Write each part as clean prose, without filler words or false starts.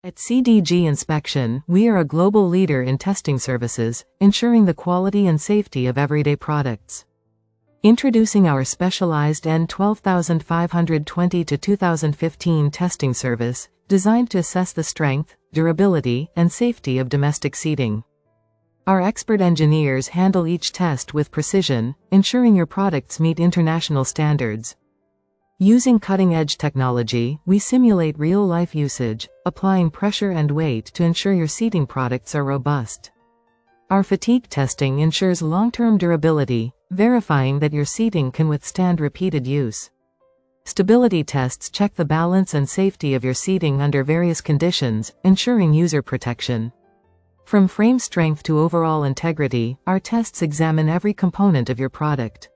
At CDG Inspection, we are a global leader in testing services, ensuring the quality and safety of everyday products. Introducing our specialized N12520-2015 testing service, designed to assess the strength, durability, and safety of domestic seating. Our expert engineers handle each test with precision, ensuring your products meet international standards. Using cutting-edge technology, we simulate real-life usage, applying pressure and weight to ensure your seating products are robust. Our fatigue testing ensures long-term durability, verifying that your seating can withstand repeated use. Stability tests check the balance and safety of your seating under various conditions, ensuring user protection. From frame strength to overall integrity, our tests examine every component of your product.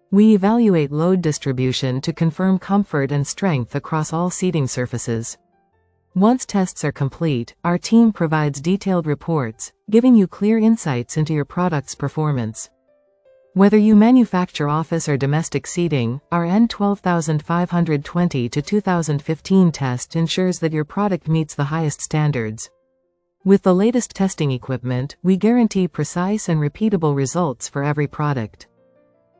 We evaluate load distribution to confirm comfort and strength across all seating surfaces. Once tests are complete, our team provides detailed reports, giving you clear insights into your product's performance. Whether you manufacture office or domestic seating, our N12520-2015 test ensures that your product meets the highest standards. With the latest testing equipment, we guarantee precise and repeatable results for every product.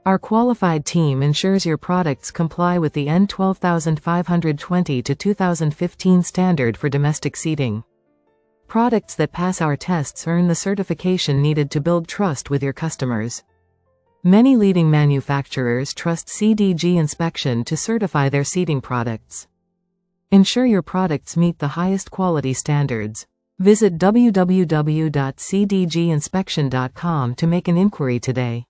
Our qualified team ensures your products comply with the N12520-2015 standard for domestic seating. Products that pass our tests earn the certification needed to build trust with your customers. Many leading manufacturers trust CDG Inspection to certify their seating products. Ensure your products meet the highest quality standards. Visit www.cdginspection.com to make an inquiry today.